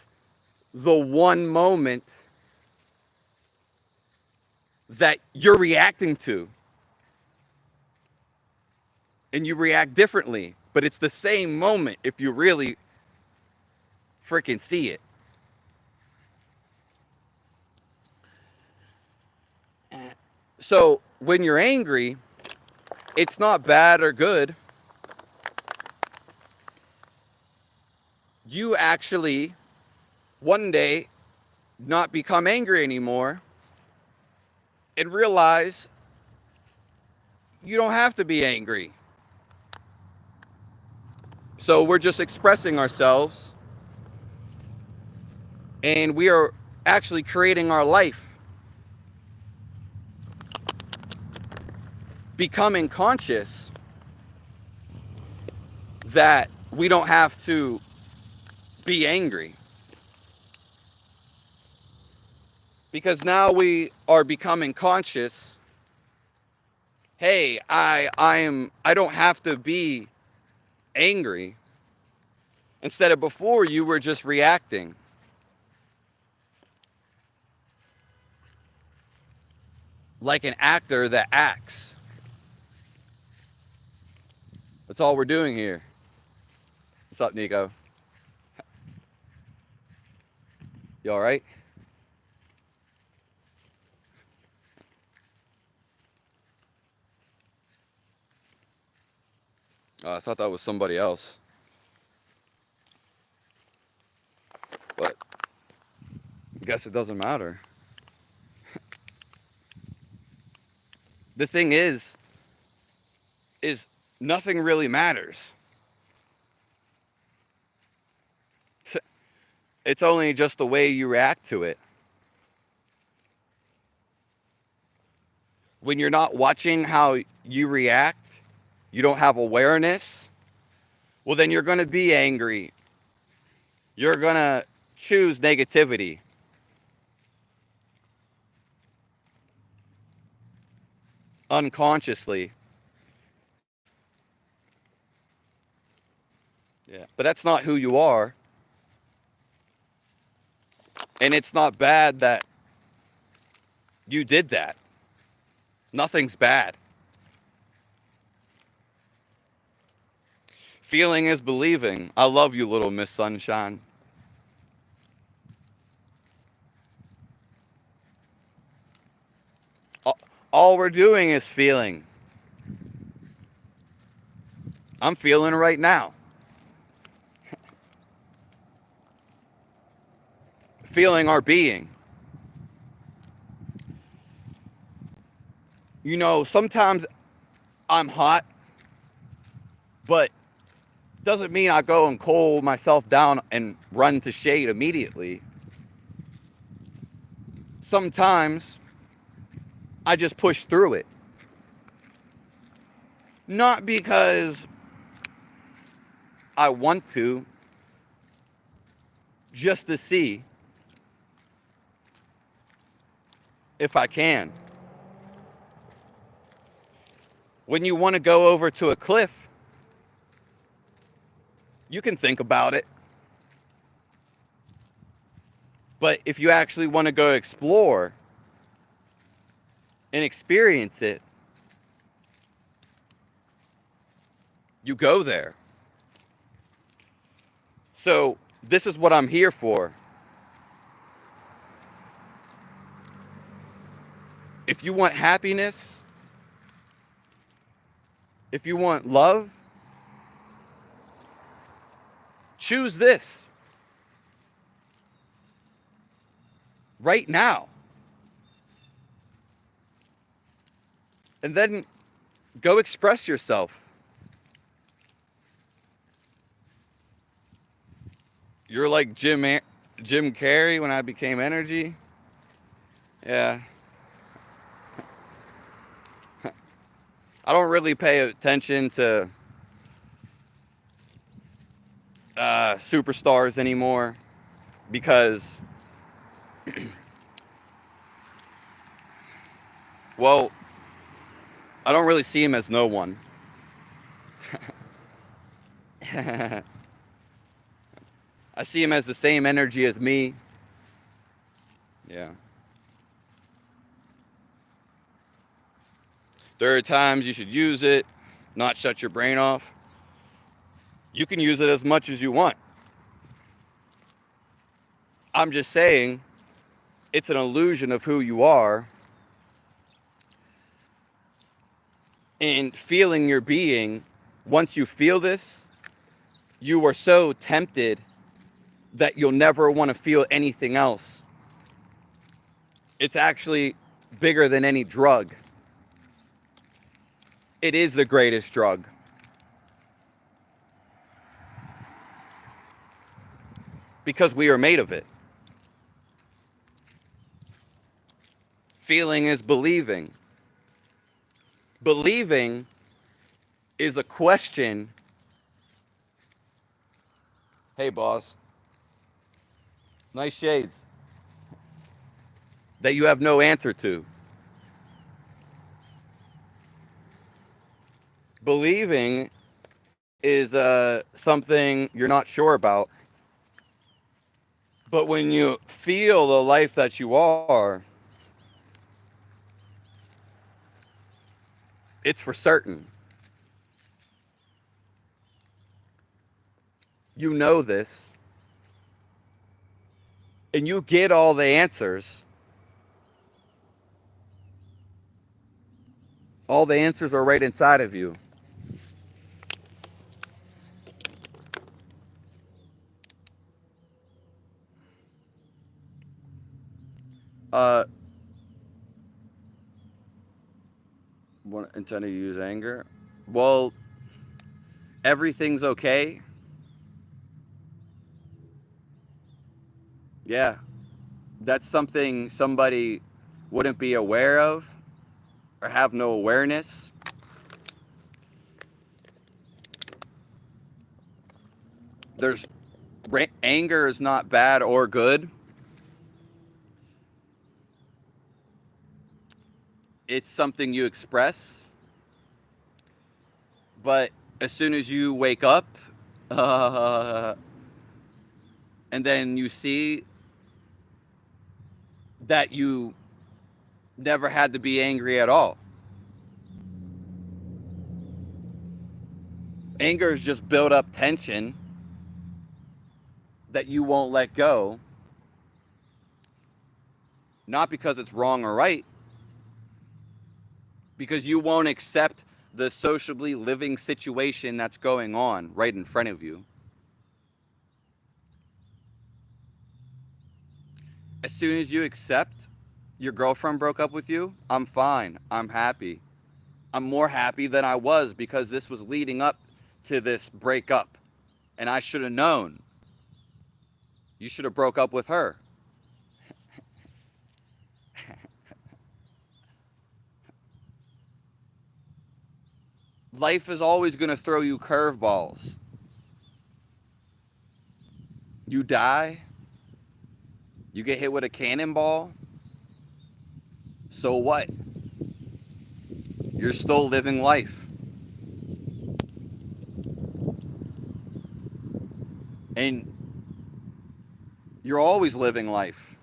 the one moment that you're reacting to. And you react differently, but it's the same moment if you really freaking see it. So when you're angry, it's not bad or good. You actually one day not become angry anymore and realize you don't have to be angry. So we're just expressing ourselves, and we are actually creating our life, becoming conscious that we don't have to be angry. Because now we are becoming conscious, hey, I don't have to be angry. Instead of before, you were just reacting. Like an actor that acts. That's all we're doing here. What's up, Nico? You all right? Oh, I thought that was somebody else. But I guess it doesn't matter. The thing is nothing really matters. It's only just the way you react to it. When you're not watching how you react, you don't have awareness, well, then you're going to be angry. You're going to choose negativity. Unconsciously. Yeah. But that's not who you are. And it's not bad that you did that. Nothing's bad. Feeling is believing. I love you, little Miss Sunshine. All we're doing is feeling. I'm feeling right now. Feeling our being. You know, sometimes I'm hot, but doesn't mean I go and cool myself down and run to shade immediately. Sometimes I just push through it. Not because I want to, just to see if I can. When you want to go over to a cliff, you can think about it. But if you actually want to go explore and experience it, you go there. So this is what I'm here for. If you want happiness, if you want love, choose this right now. And then go express yourself. You're like Jim Carrey when I became energy. Yeah. I don't really pay attention to superstars anymore because, well, I don't really see him as no one. I see him as the same energy as me. Yeah. There are times you should use it, not shut your brain off. You can use it as much as you want. I'm just saying, it's an illusion of who you are. And feeling your being, once you feel this, you are so tempted that you'll never want to feel anything else. It's actually bigger than any drug. It is the greatest drug. because we are made of it. Feeling is believing. Believing is a question. Hey, boss. Nice shades. That you have no answer to. Believing is something you're not sure about. But when you feel the life that you are, it's for certain. You know this. And you get all the answers. All the answers are right inside of you. Uh, intended to use anger. Well, everything's okay. Yeah, that's something somebody wouldn't be aware of or have no awareness. There's anger is not bad or good. It's something you express, but as soon as you wake up, uh, and then you see that you never had to be angry at all. Anger is just built up tension that you won't let go, not because it's wrong or right, because you won't accept the sociably living situation that's going on right in front of you. As soon as you accept your girlfriend broke up with you, I'm fine. I'm happy. I'm more happy than I was because this was leading up to this breakup. And I should have known. You should have broke up with her. Life is always going to throw you curveballs. You die. You get hit with a cannonball. So what? You're still living life. And you're always living life.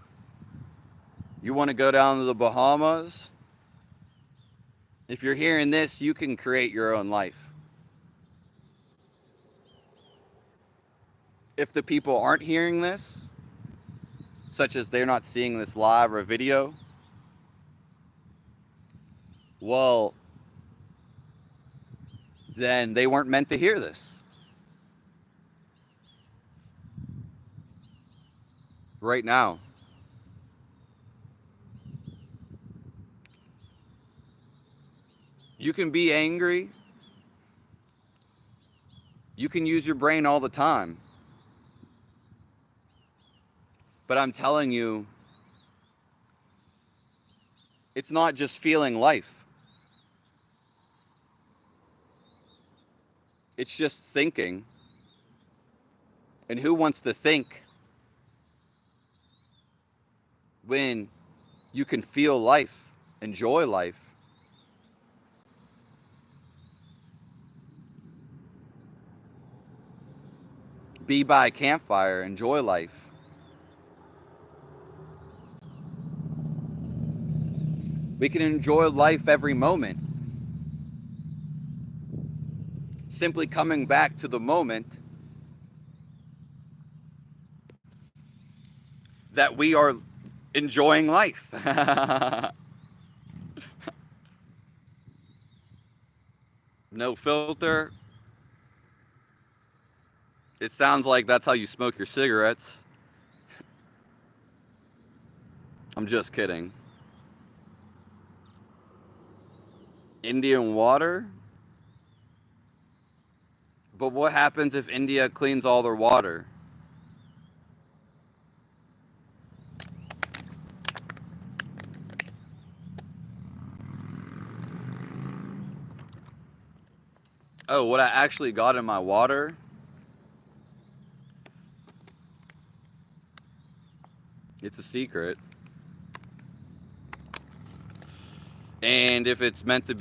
You want to go down to the Bahamas? If you're hearing this, you can create your own life. If the people aren't hearing this, such as they're not seeing this live or video, well, then they weren't meant to hear this. Right now. You can be angry. You can use your brain all the time. But I'm telling you, it's not just feeling life. It's just thinking. And who wants to think when you can feel life, enjoy life? Be by a campfire, enjoy life. We can enjoy life every moment. Simply coming back to the moment that we are enjoying life. No filter. It sounds like that's how you smoke your cigarettes. I'm just kidding. Indian water? But what happens if India cleans all their water? Oh, what I actually got in my water? It's a secret. And if it's meant to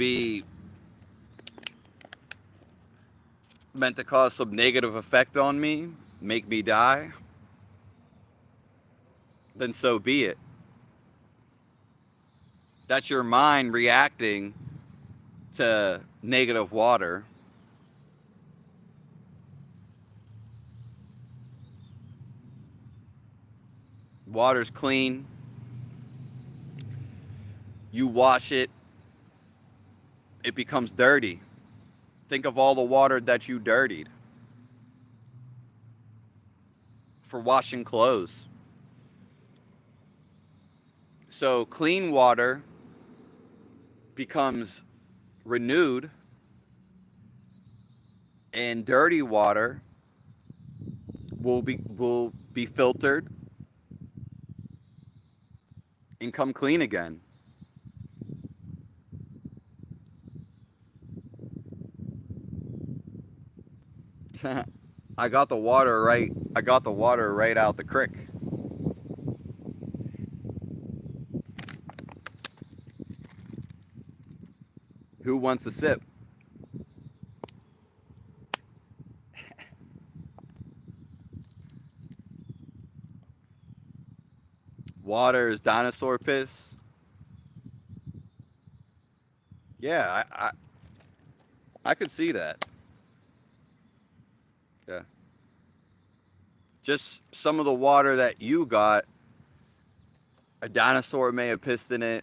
cause some negative effect on me, make me die, then so be it. That's your mind reacting to negative water. Water's clean. You wash it, it becomes dirty. Think of all the water that you dirtied for washing clothes. So clean water becomes renewed, and dirty water will be filtered and come clean again. I got the water right. I got the water right out the creek. Who wants a sip? Water is dinosaur piss. Yeah, I could see that. Yeah. Just some of the water that you got, a dinosaur may have pissed in it.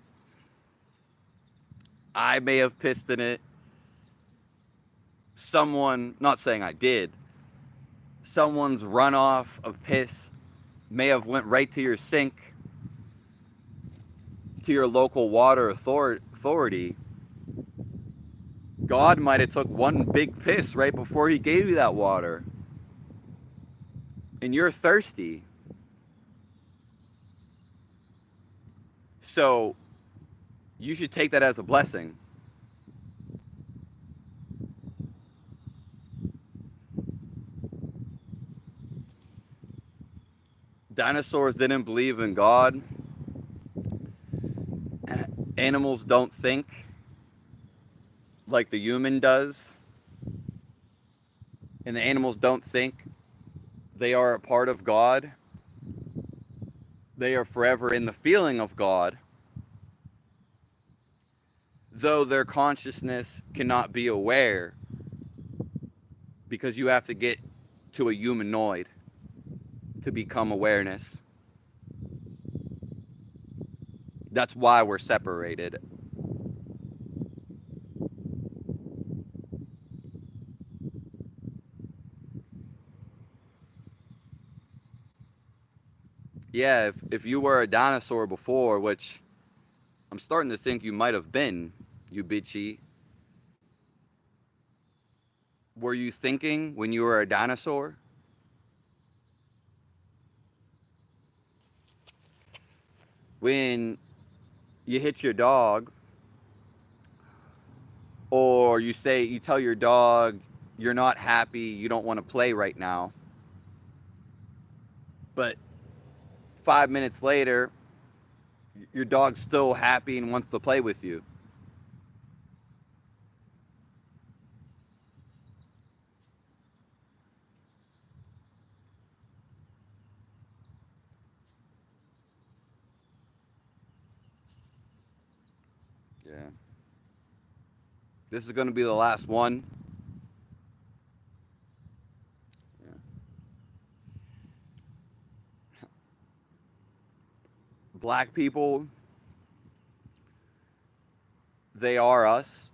I may have pissed in it. Someone, not saying I did, someone's runoff of piss may have went right to your sink, to your local water authority. God might have took one big piss right before he gave you that water. And you're thirsty. So you should take that as a blessing. Dinosaurs didn't believe in God. Animals don't think like the human does. And the animals don't think they are a part of God. They are forever in the feeling of God, though their consciousness cannot be aware, because you have to get to a humanoid to become awareness. That's why we're separated. Yeah, if you were a dinosaur before, which I'm starting to think you might have been, you bitchy, were you thinking when you were a dinosaur? When you hit your dog, or you tell your dog you're not happy, you don't want to play right now, but 5 minutes later, your dog's still happy and wants to play with you. Yeah. This is going to be the last one. Yeah. Black people, they are us.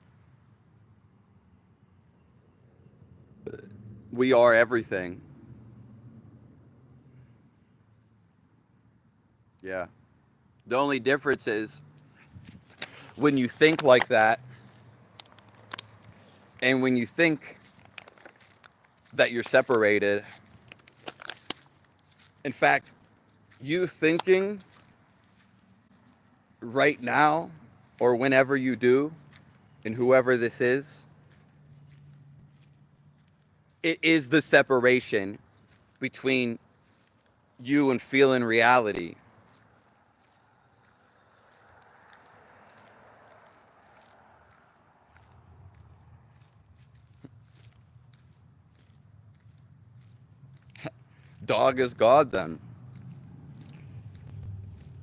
We are everything. Yeah. The only difference is when you think like that, and when you think that you're separated, in fact, you thinking right now, or whenever you do, and whoever this is, It is the separation between you and feeling reality. Dog is God then.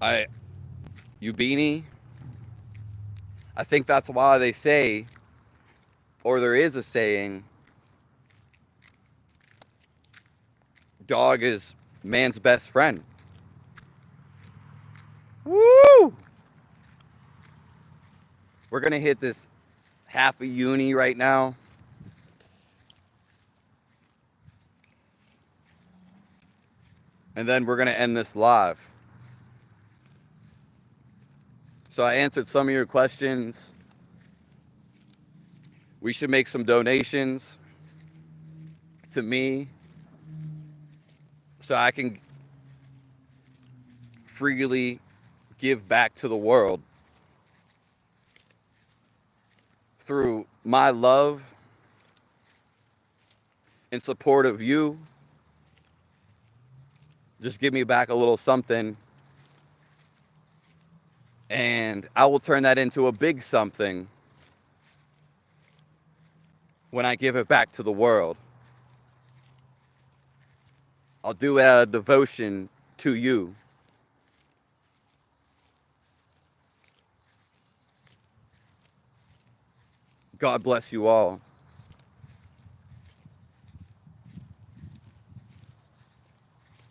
I you beanie. I think that's why they say, or there is a saying, dog is man's best friend. Woo! We're gonna hit this half a uni right now. And then we're gonna end this live. So I answered some of your questions. We should make some donations to me so I can freely give back to the world through my love and support of you. Just give me back a little something, and I will turn that into a big something when I give it back to the world. I'll do it out of devotion to you. God bless you all.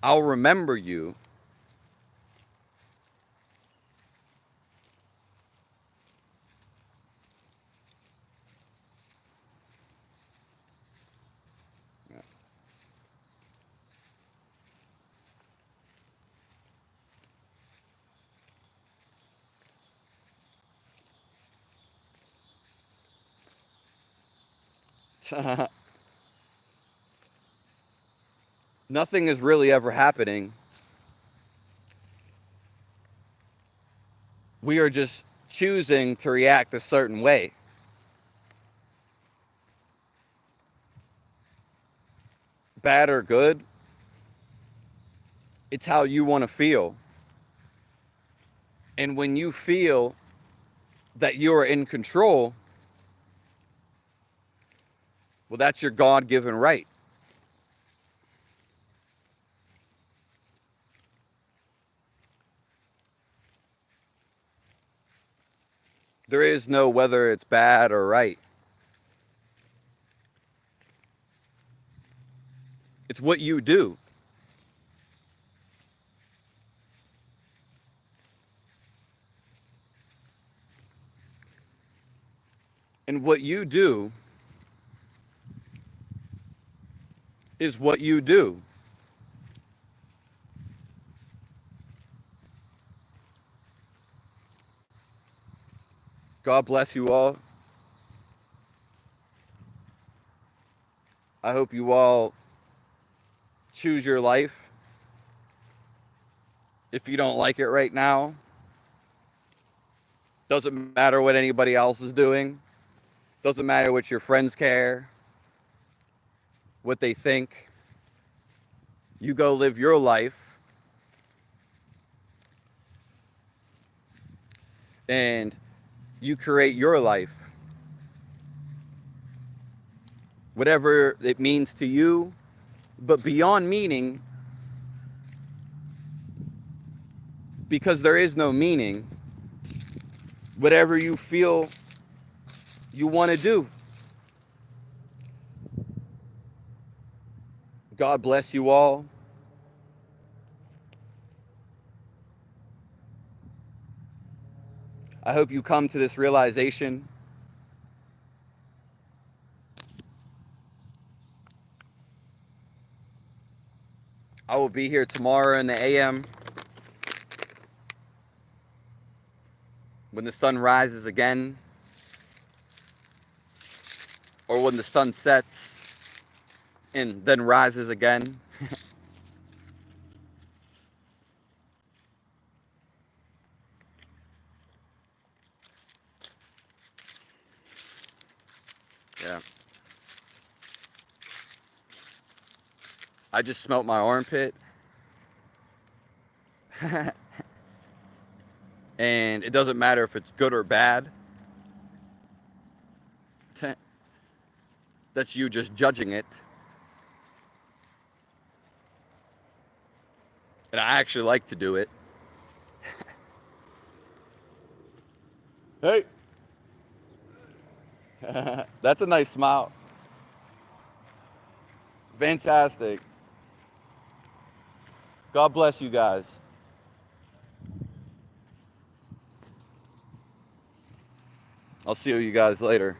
I'll remember you. Nothing is really ever happening. We are just choosing to react a certain way. Bad or good, it's how you want to feel. And when you feel that you are in control, well, that's your God given right. There is no whether it's bad or right. It's what you do. And what you do is what you do. God bless you all. I hope you all choose your life. If you don't like it right now, doesn't matter what anybody else is doing. Doesn't matter what your friends care, what they think. You go live your life. And you create your life. Whatever it means to you, but beyond meaning, because there is no meaning, whatever you feel you want to do. God bless you all. I hope you come to this realization. I will be here tomorrow in the AM when the sun rises again, or when the sun sets and then rises again. Yeah. I just smelt my armpit. And it doesn't matter if it's good or bad. That's you just judging it. And I actually like to do it. Hey. That's a nice smile. Fantastic. God bless you guys. I'll see you guys later.